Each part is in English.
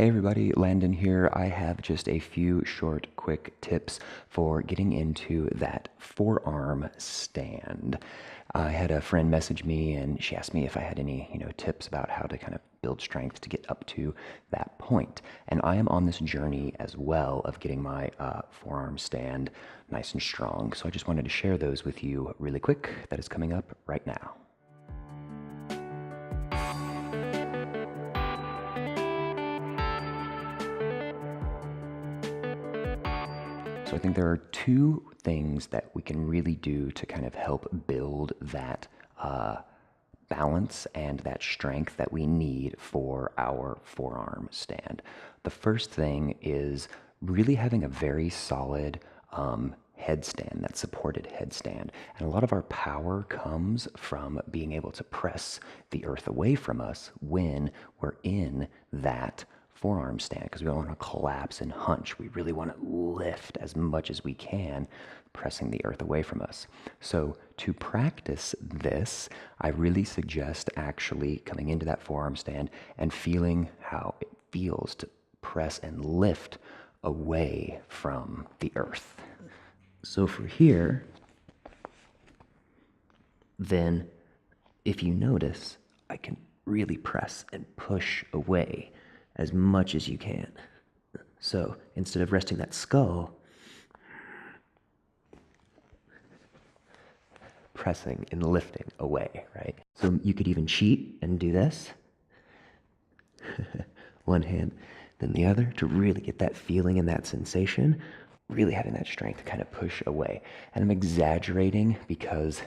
Hey everybody, Landon here. I have just a few short, quick tips for getting into that forearm stand. I had a friend message me and she asked me if I had any, tips about how to kind of build strength to get up to that point. And I am on this journey as well of getting my forearm stand nice and strong. So I just wanted to share those with you really quick. That is coming up right now. So I think there are two things that we can really do to kind of help build that balance and that strength that we need for our forearm stand. The first thing is really having a very solid headstand, that supported headstand. And a lot of our power comes from being able to press the earth away from us when we're in that forearm stand, because we don't want to collapse and hunch. We really want to lift as much as we can, pressing the earth away from us. So to practice this, I really suggest actually coming into that forearm stand and feeling how it feels to press and lift away from the earth. So for here, then if you notice, I can really press and push away as much as you can. So instead of resting that skull, pressing and lifting away, right? So you could even cheat and do this. One hand, then the other, to really get that feeling and that sensation, really having that strength to kind of push away. And I'm exaggerating because,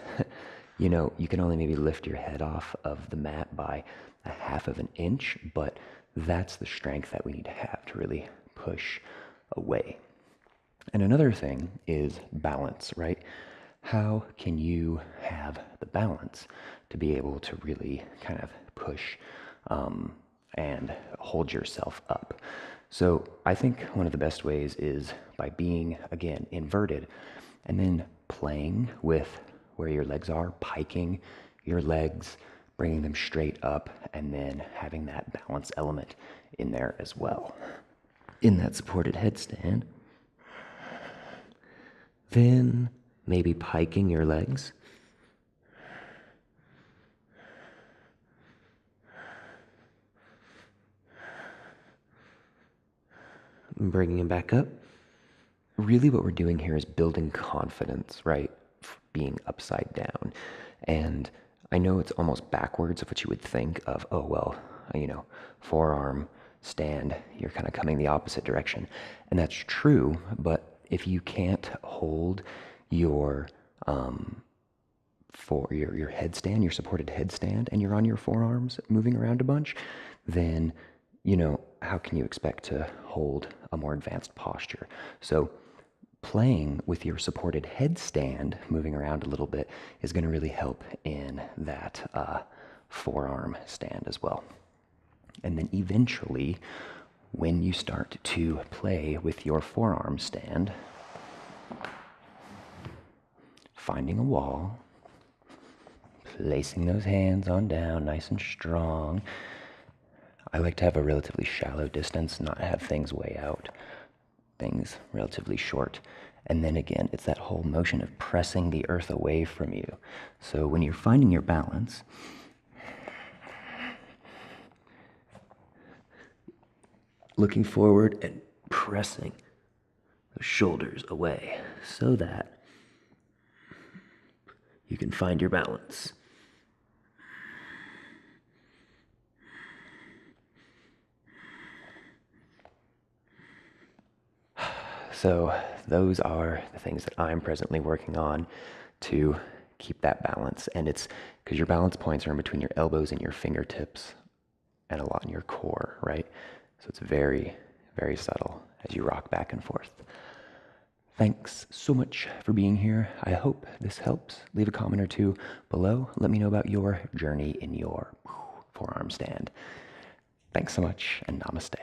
you can only maybe lift your head off of the mat by 1/2 of an inch, but that's the strength that we need to have to really push away. And another thing is balance, right? How can you have the balance to be able to really kind of push and hold yourself up? So I think one of the best ways is by being, again, inverted and then playing with where your legs are, piking your legs, bringing them straight up, and then having that balance element in there as well. In that supported headstand, then maybe piking your legs. And bringing them back up. Really what we're doing here is building confidence, right? Being upside down. And I know it's almost backwards of what you would think of, oh, well, forearm stand, you're kind of coming the opposite direction. And that's true, but if you can't hold your your headstand, your supported headstand, and you're on your forearms moving around a bunch, then how can you expect to hold a more advanced posture? So playing with your supported headstand, moving around a little bit, is going to really help in that forearm stand as well. And then eventually, when you start to play with your forearm stand, finding a wall, placing those hands on down nice and strong. I like to have a relatively shallow distance, not have things way out, things relatively short. And then again, it's that whole motion of pressing the earth away from you. So when you're finding your balance, looking forward and pressing the shoulders away so that you can find your balance. So those are the things that I'm presently working on to keep that balance. And it's because your balance points are in between your elbows and your fingertips and a lot in your core, right? So it's very, very subtle as you rock back and forth. Thanks so much for being here. I hope this helps. Leave a comment or two below. Let me know about your journey in your forearm stand. Thanks so much, and namaste.